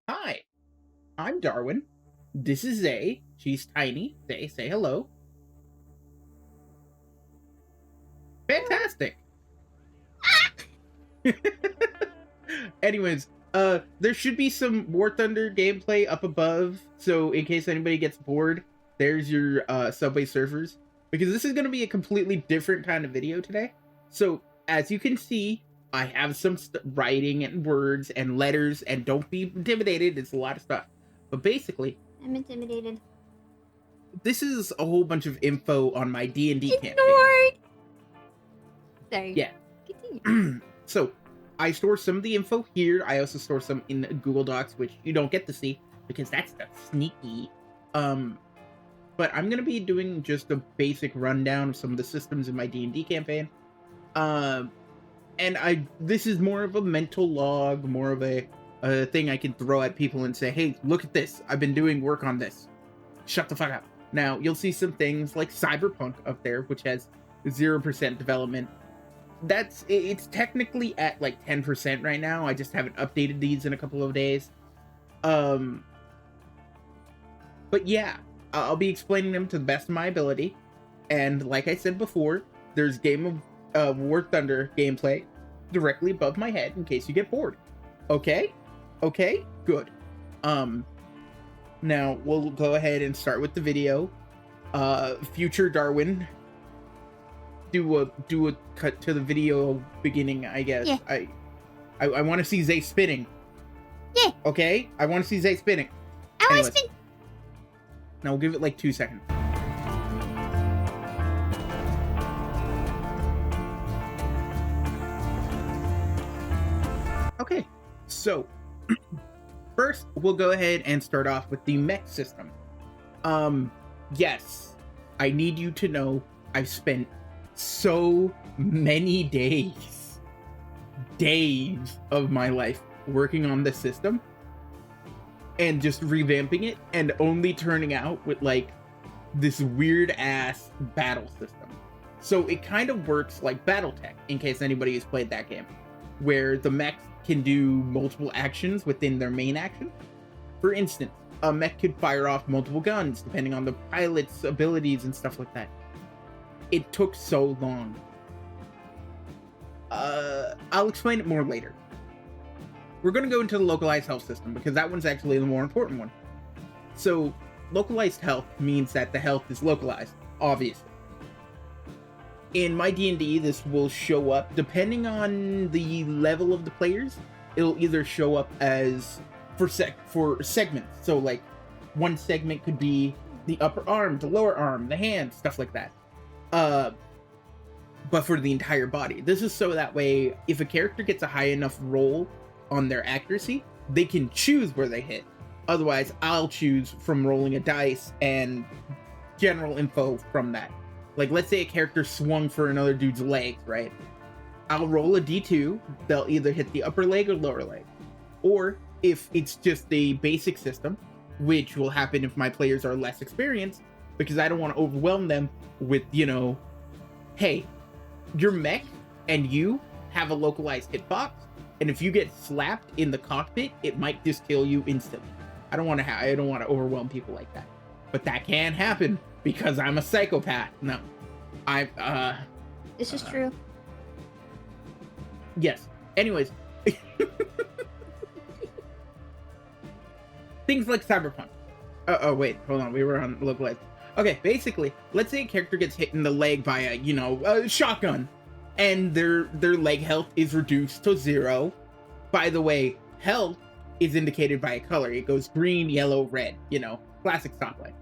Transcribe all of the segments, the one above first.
Hi, I'm Darwin. This is Zay. She's tiny. Say hello. Fantastic. Anyways, there should be some War Thunder gameplay up above, so in case anybody gets bored, there's your Subway Surfers. Because this is going to be a completely different kind of video today. So, as you can see, I have some writing and words and letters, and don't be intimidated, it's a lot of stuff. But basically, I'm intimidated. this is a whole bunch of info on my D&D campaign. Ignored! Sorry. Yeah. Continue. So, I store some of the info here. I also store some in Google Docs, which you don't get to see because that's the sneaky. But I'm gonna be doing just a basic rundown of some of the systems in my D&D campaign. And this is more of a mental log, more of a thing I can throw at people and say, hey, look at this. I've been doing work on this. Shut the fuck up. Now, you'll see some things like Cyberpunk up there, which has 0% development. It's technically at like 10% right now. I just haven't updated these in a couple of days. But yeah, I'll be explaining them to the best of my ability. And like I said before, there's Game of War Thunder gameplay directly above my head in case you get bored. Okay? Okay? Good. Now we'll go ahead and start with the video. Future Darwin, do a cut to the video beginning, I guess. Yeah. I want to see Zay spinning. Yeah. Okay? I want to see Zay spinning. I want Anyways. to spin. Now we'll give it like 2 seconds. Okay, so first we'll go ahead and start off with the mech system. Yes, I need you to know I've spent so many days of my life working on this system and just revamping it and only turning out with like this weird ass battle system. So it kind of works like Battletech, in case anybody has played that game, where the mechs can do multiple actions within their main action. For instance, a mech could fire off multiple guns depending on the pilot's abilities and stuff like that. It took so long. I'll explain it more later. We're going to go into the localized health system because that one's actually the more important one. So, localized health means that the health is localized, obviously. In my D&D, this will show up, depending on the level of the players, it'll either show up as for segments. So, like, one segment could be the upper arm, the lower arm, the hand, stuff like that. But for the entire body. This is so that way, if a character gets a high enough roll on their accuracy, they can choose where they hit. Otherwise, I'll choose from rolling a dice and general info from that. Like, let's say a character swung for another dude's legs, right? I'll roll a d2. They'll either hit the upper leg or lower leg. Or if it's just a basic system, which will happen if my players are less experienced, because I don't want to overwhelm them with, hey, your mech and you have a localized hitbox, and if you get slapped in the cockpit, it might just kill you instantly. I don't want to overwhelm people like that. But that can happen because I'm a psychopath. No. This is true. Yes. Anyways. Things like Cyberpunk. Oh, wait. Hold on. We were on localized. Okay, basically, let's say a character gets hit in the leg by a shotgun, and their leg health is reduced to 0. By the way, health is indicated by a color. It goes green, yellow, red. Classic stoplight.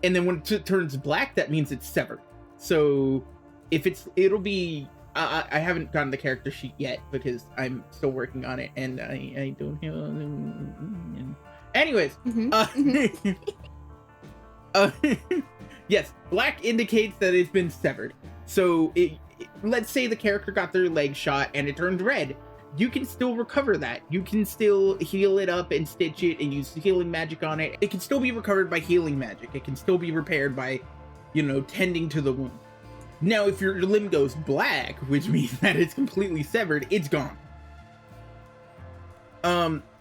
And then when it turns black, that means it's severed. So if it'll be. I haven't gotten the character sheet yet because I'm still working on it, and I don't have. Anyways, yes, black indicates that it's been severed. So let's say the character got their leg shot and it turned red. You can still recover that. You can still heal it up and stitch it and use healing magic on it. It can still be recovered by healing magic. It can still be repaired by, tending to the wound. Now, if your limb goes black, which means that it's completely severed, it's gone.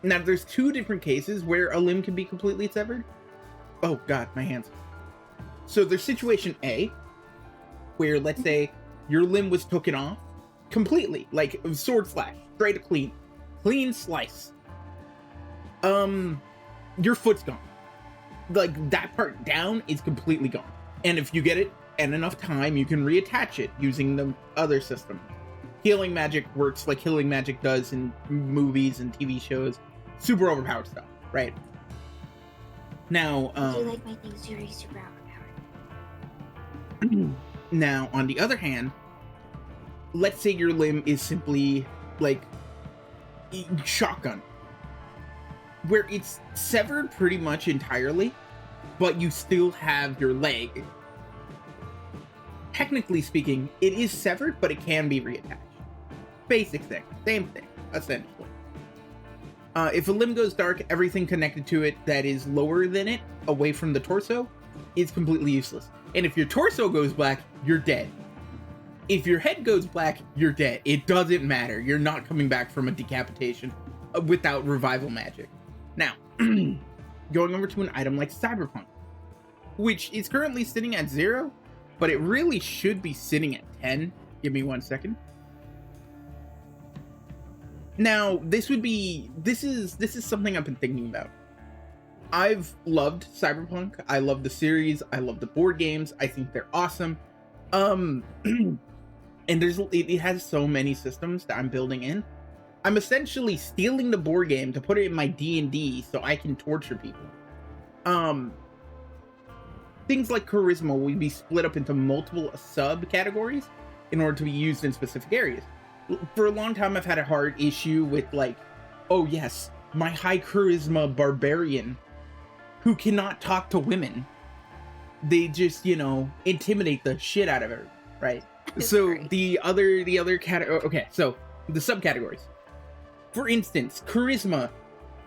Now, there's two different cases where a limb can be completely severed. Oh god, my hands. So there's situation A, where let's say your limb was taken off completely, like sword slash, straight to clean slice. Your foot's gone. Like that part down is completely gone. And if you get it and enough time, you can reattach it using the other system. Healing magic works like healing magic does in movies and TV shows. Super overpowered stuff, right? Now, I do like my things very super overpowered. Now, on the other hand, let's say your limb is simply like shotgun, where it's severed pretty much entirely, but you still have your leg. Technically speaking, it is severed, but it can be reattached. Basic thing, same thing, essentially. If a limb goes dark, everything connected to it that is lower than it, away from the torso, is completely useless. And if your torso goes black, you're dead. If your head goes black, you're dead. It doesn't matter. You're not coming back from a decapitation without revival magic. Now, going over to an item like Cyberpunk, which is currently sitting at 0, but it really should be sitting at 10. Give me 1 second. Now, this is something I've been thinking about. I've loved Cyberpunk. I love the series. I love the board games. I think they're awesome. And it has so many systems that I'm building in. I'm essentially stealing the board game to put it in my D&D so I can torture people. Things like charisma will be split up into multiple subcategories in order to be used in specific areas. For a long time, I've had a hard issue with like, oh yes, my high charisma barbarian who cannot talk to women. They just, intimidate the shit out of her, right? So Right. the other category, okay, so the subcategories. For instance, charisma,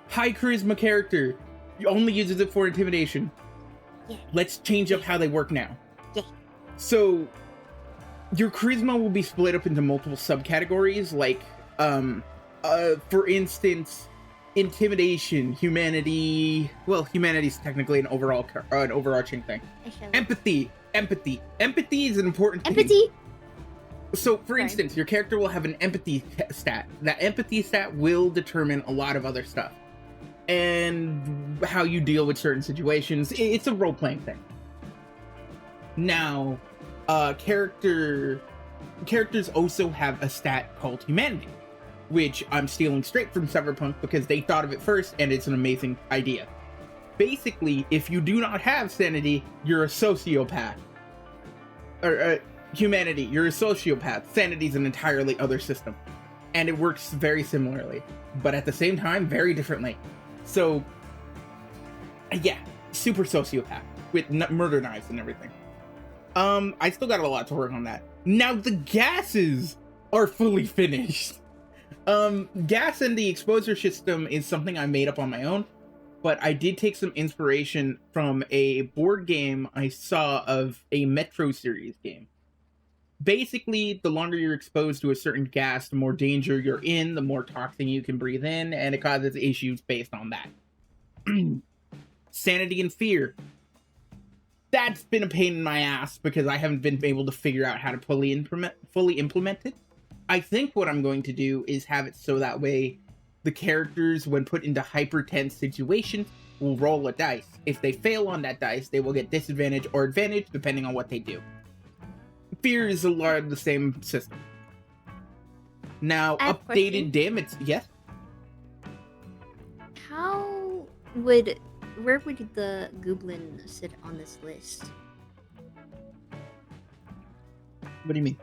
high charisma character, only uses it for intimidation. Yeah. Let's change up how they work now. Yeah. So your charisma will be split up into multiple subcategories, like, for instance, intimidation, humanity. Well, humanity is technically an overarching thing. Empathy is an important thing. Empathy. So, for Sorry. instance, your character will have an empathy stat. That empathy stat will determine a lot of other stuff. And how you deal with certain situations. It's a role-playing thing. Now, characters also have a stat called humanity, which I'm stealing straight from Cyberpunk because they thought of it first, and it's an amazing idea. Basically, if you do not have sanity, you're a sociopath. Or, humanity, you're a sociopath. Sanity is an entirely other system. And it works very similarly, but at the same time, very differently. So, yeah, super sociopath with murder knives and everything. I still got a lot to work on that. Now, the gases are fully finished. Gas and the exposure system is something I made up on my own, but I did take some inspiration from a board game I saw of a Metro series game. Basically, the longer you're exposed to a certain gas, the more danger you're in, the more toxin you can breathe in, and it causes issues based on that. Sanity and fear. That's been a pain in my ass because I haven't been able to figure out how to fully implement it. I think what I'm going to do is have it so that way the characters, when put into hyper-tense situations, will roll a dice. If they fail on that dice, they will get disadvantage or advantage depending on what they do. Fear is a lot of the same system. Now, I have a updated question. damage. Yes? Where would the goblin sit on this list? What do you mean?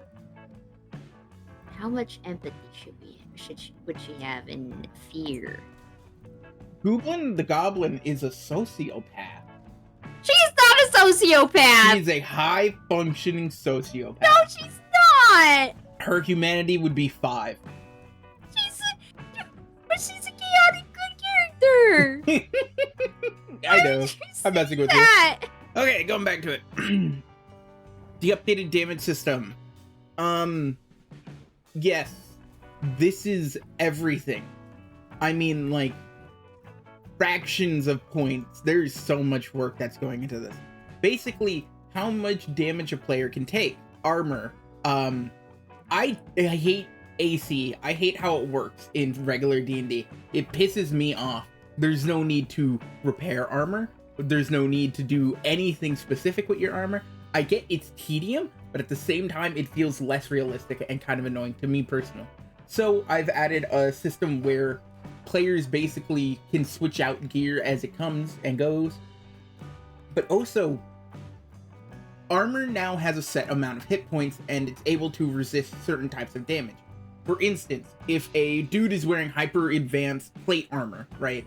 How much empathy would she have in fear? Goblin the Goblin is a sociopath. She's not a sociopath. She's a high-functioning sociopath. No, she's not. Her humanity would be 5. But she's a chaotic good character. I know. I'm messing with you. that? Okay, going back to it. The updated damage system. Yes. This is everything. I mean, like, fractions of points. There's so much work that's going into this. Basically, how much damage a player can take. Armor. I hate AC. I hate how it works in regular D&D. It pisses me off. There's no need to repair armor. There's no need to do anything specific with your armor. I get it's tedium, but at the same time, it feels less realistic and kind of annoying to me personally. So I've added a system where players basically can switch out gear as it comes and goes. But also, armor now has a set amount of hit points and it's able to resist certain types of damage. For instance, if a dude is wearing hyper advanced plate armor, right?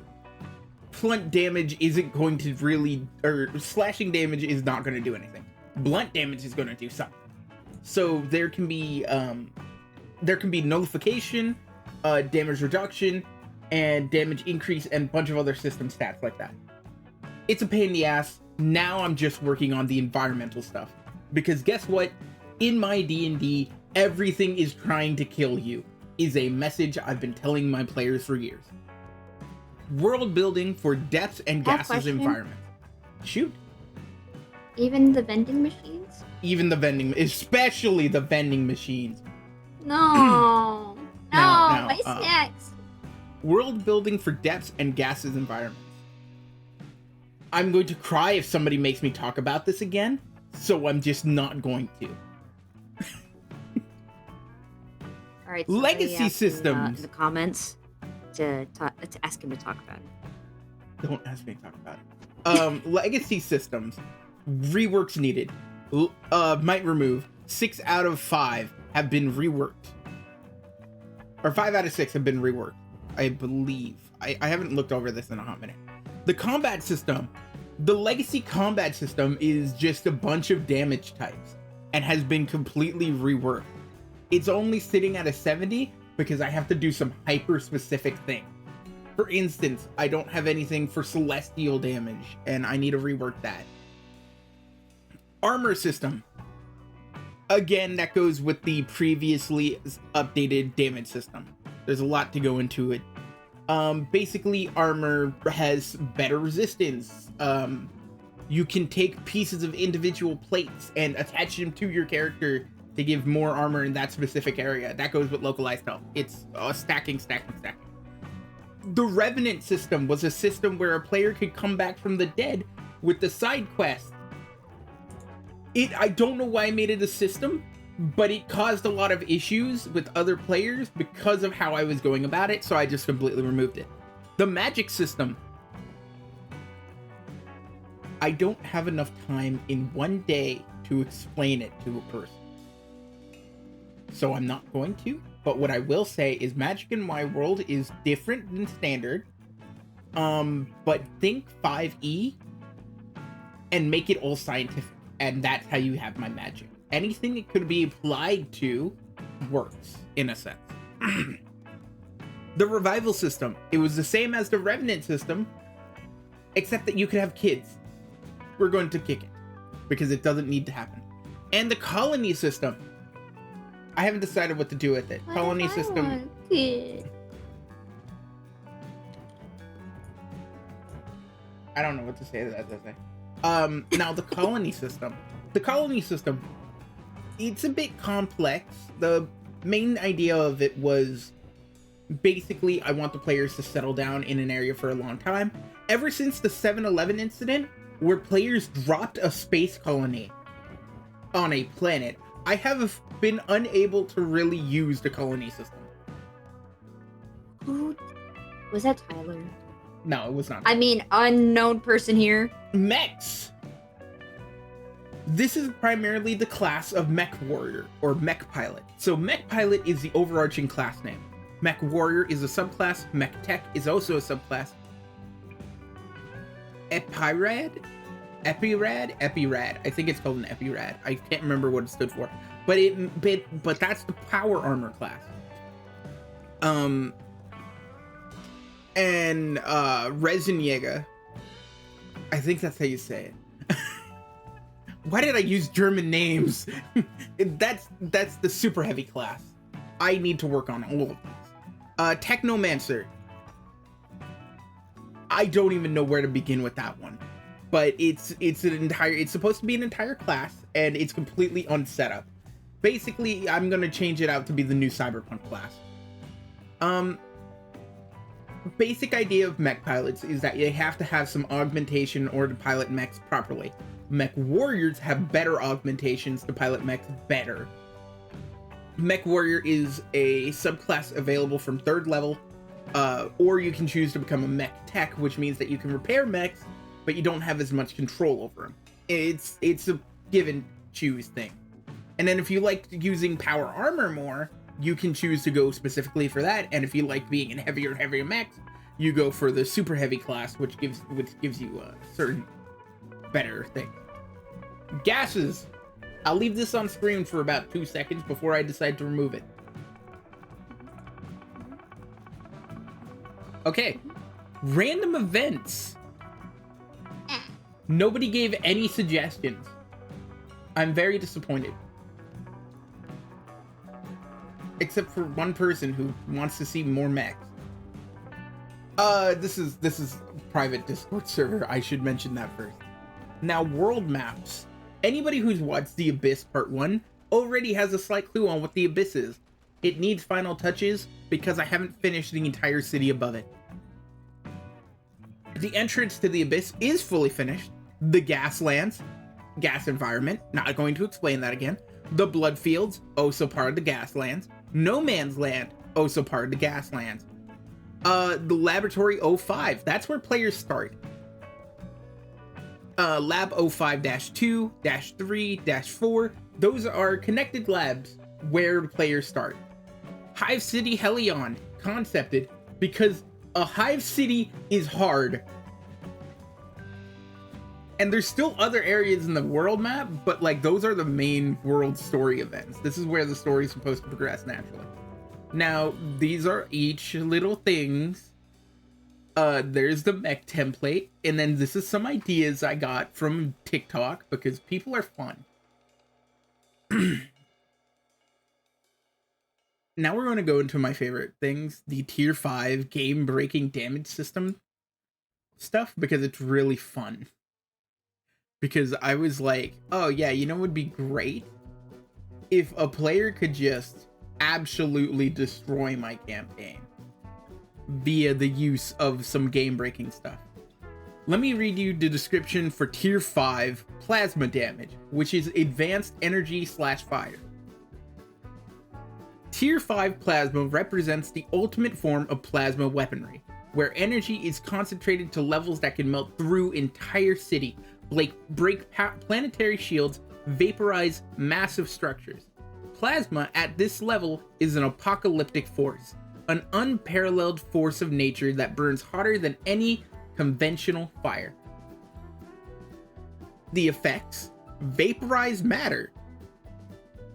Blunt damage isn't going to really, or slashing damage is not going to do anything. Blunt damage is going to do something. So there can be nullification, damage reduction, and damage increase, and a bunch of other system stats like that. It's a pain in the ass. Now I'm just working on the environmental stuff. Because guess what? In my D&D, everything is trying to kill you, is a message I've been telling my players for years. World building for depths and gases environment. Shoot. Even the vending machines? Even the vending, especially the vending machines. No. No, my snacks. World building for depths and gases environments. I'm going to cry if somebody makes me talk about this again, so I'm just not going to. All right. Legacy systems. In the comments to ask him to talk about it. Don't ask me to talk about it. Legacy systems. Reworks needed. Might remove. 6 out of 5 have been reworked. Or 5 out of 6 have been reworked, I believe. I haven't looked over this in a hot minute. The combat system. The legacy combat system is just a bunch of damage types and has been completely reworked. It's only sitting at a 70 because I have to do some hyper specific things. For instance, I don't have anything for celestial damage and I need to rework that. Armor system. Again, that goes with the previously updated damage system. There's a lot to go into it. Basically, armor has better resistance. You can take pieces of individual plates and attach them to your character to give more armor in that specific area. That goes with localized health. It's stacking. The Revenant system was a system where a player could come back from the dead with the side quest. I don't know why I made it a system, but it caused a lot of issues with other players because of how I was going about it, so I just completely removed it. The magic system. I don't have enough time in one day to explain it to a person. So I'm not going to, but what I will say is Magic in my world is different than standard. But think 5e and make it all scientific, and that's how you have my magic. Anything it could be applied to works, in a sense. The revival system. It was the same as the Revenant system, except that you could have kids. We're going to kick it, because it doesn't need to happen. And the colony system. I haven't decided what to do with it. Colony system. I don't know what to say to that, does I? Now the colony system. The colony system, it's a bit complex. The main idea of it was basically I want the players to settle down in an area for a long time. Ever since the 7-Eleven incident, where players dropped a space colony on a planet, I have been unable to really use the colony system. Who was that? Tyler? No, it was not. I mean, unknown person here. Mechs. This is primarily the class of Mech Warrior, or Mech Pilot. So Mech Pilot is the overarching class name. Mech Warrior is a subclass. Mech Tech is also a subclass. Epirad? Epirad. I think it's called an Epirad. I can't remember what it stood for. But that's the power armor class. And Resenjäger. I think that's how you say it. Why did I use German names? That's the super heavy class. I need to work on all of these. Technomancer. I don't even know where to begin with that one. But it's supposed to be an entire class, and it's completely unset-up. Basically, I'm gonna change it out to be the new Cyberpunk class. Basic idea of mech pilots is that you have to have some augmentation in order to pilot mechs properly. Mech warriors have better augmentations to pilot mechs better. Mech warrior is a subclass available from 3rd level, or you can choose to become a mech tech, which means that you can repair mechs, but you don't have as much control over them. It's a give and choose thing. And then if you like using power armor more, you can choose to go specifically for that. And if you like being in heavier and heavier mechs, you go for the super heavy class, which gives you a certain better thing. Gases. I'll leave this on screen for about 2 seconds before I decide to remove it. Okay. Random events. Nobody gave any suggestions. I'm very disappointed. Except for one person who wants to see more mechs. This is private Discord server. I should mention that first. Now, world maps. Anybody who's watched The Abyss Part 1 already has a slight clue on what The Abyss is. It needs final touches because I haven't finished the entire city above it. The entrance to The Abyss is fully finished. The Gaslands, gas environment, not going to explain that again. The Bloodfields, also part of the Gaslands. No Man's Land, also part of the Gaslands. The Laboratory 05, that's where players start. Lab 05-2, -3, -4, those are connected labs where players start. Hive City Helion, concepted because a Hive City is hard. And there's still other areas in the world map, but like those are the main world story events. This is where the story is supposed to progress naturally. Now, these are each little things. There's the mech template, and then this is some ideas I got from TikTok because people are fun. Now we're going to go into my favorite things, the tier 5 game-breaking damage system stuff, because it's really fun. Because I was like, oh yeah, you know what would be great? If a player could just absolutely destroy my campaign via the use of some game-breaking stuff. Let me read you the description for tier 5 plasma damage, which is advanced energy/fire. Tier 5 plasma represents the ultimate form of plasma weaponry, where energy is concentrated to levels that can melt through entire city, break planetary shields, vaporize massive structures. Plasma at this level is an apocalyptic force, an unparalleled force of nature that burns hotter than any conventional fire. The effects: vaporize matter,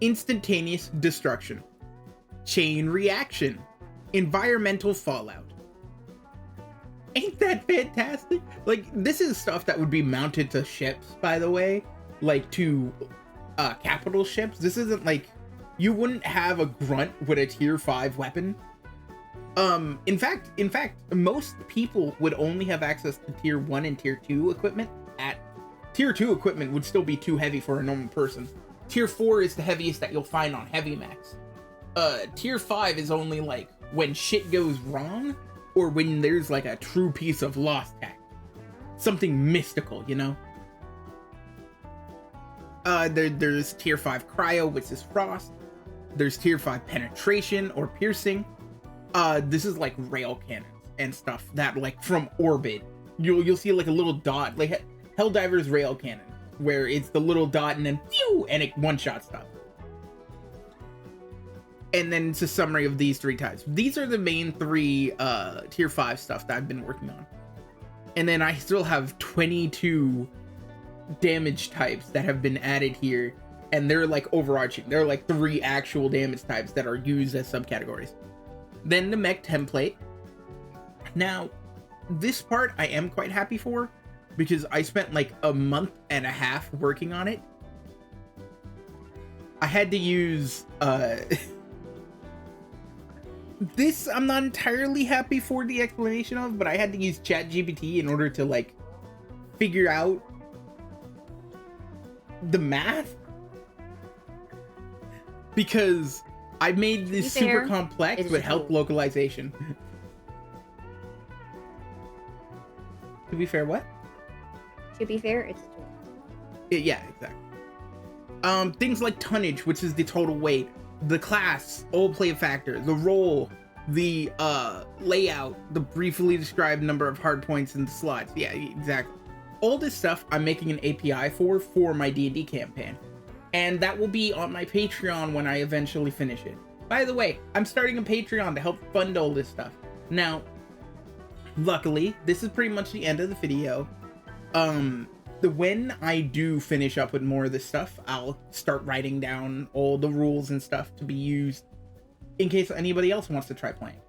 instantaneous destruction, chain reaction, environmental fallout. Ain't that fantastic? Like, this is stuff that would be mounted to ships, by the way, like to capital ships. This isn't like, you wouldn't have a grunt with a tier 5 weapon. In fact, most people would only have access to tier 1 and tier 2 equipment. At tier 2 equipment would still be too heavy for a normal person. Tier 4 is the heaviest that you'll find on heavy mechs. Tier 5 is only like when shit goes wrong, or when there's like a true piece of lost tech. Something mystical, you know? There's tier 5 cryo, which is frost. There's tier 5 penetration or piercing. This is like rail cannons and stuff that, like, from orbit, you'll see like a little dot, like Helldiver's rail cannon, where it's the little dot and then phew, and it one-shot stuff. And then it's a summary of these 3 types. These are the main 3 tier 5 stuff that I've been working on. And then I still have 22 damage types that have been added here, and they're like overarching. They're like 3 actual damage types that are used as subcategories. Then the mech template. Now, this part I am quite happy for, because I spent like a month and a half working on it. I had to use This I'm not entirely happy for the explanation of, but I had to use ChatGPT in order to like figure out the math, because I made this super complex but help localization. To be fair, what? To be fair, it's a tool. Yeah, exactly. Things like tonnage, which is the total weight, the class, all play factor, the role, the layout, the briefly described number of hard points in the slots. Yeah, exactly. All this stuff I'm making an API for my D&D campaign, and that will be on my Patreon when I eventually finish it. By the way, I'm starting a Patreon to help fund all this stuff. Now, luckily, this is pretty much the end of the video. When I do finish up with more of this stuff, I'll start writing down all the rules and stuff to be used in case anybody else wants to try playing.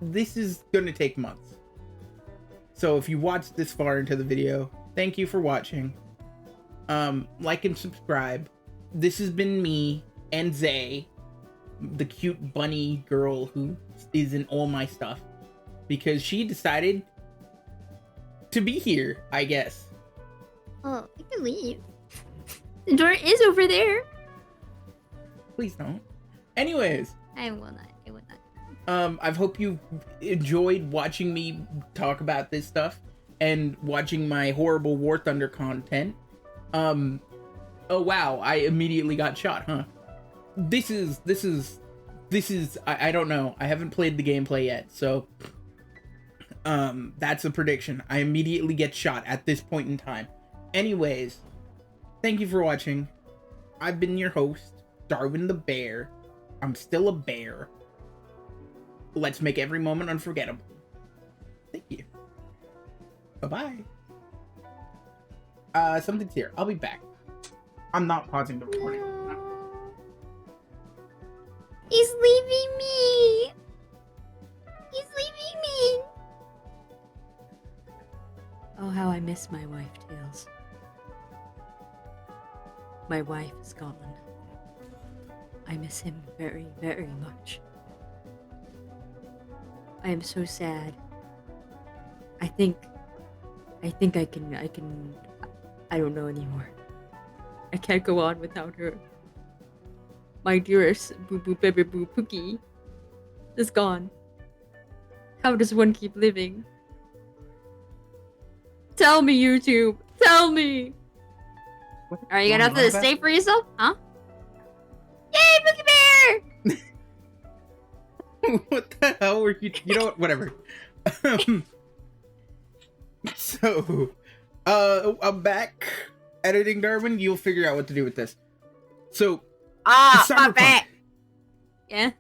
This is going to take months. So if you watched this far into the video, thank you for watching. Like and subscribe. This has been me and Zay, the cute bunny girl who is in all my stuff, because she decided to be here, I guess. Oh, I can leave. The door is over there. Please don't. Anyways. I will not. I will not. I hope you enjoyed watching me talk about this stuff and watching my horrible War Thunder content. Oh wow, I immediately got shot, huh? This is I don't know. I haven't played the gameplay yet, so that's a prediction. I immediately get shot at this point in time. Anyways, thank you for watching. I've been your host, Darwin the Bear. I'm still a bear. Let's make every moment unforgettable. Thank you. Bye-bye. Something's here. I'll be back. I'm not pausing the recording. He's leaving me. He's leaving me. Oh, how I miss my wife, Tails. My wife is gone. I miss him very, very much. I am so sad. I think I don't know anymore. I can't go on without her. My dearest Boo Boo Baby Boo Pookie is gone. How does one keep living? Tell me, YouTube. Tell me. Are you gonna have to stay for yourself? Huh? Yay, Pookie Bear! What the hell were you? You know what? Whatever. So, I'm back editing, Darwin. You'll figure out what to do with this. So, my back. Yeah.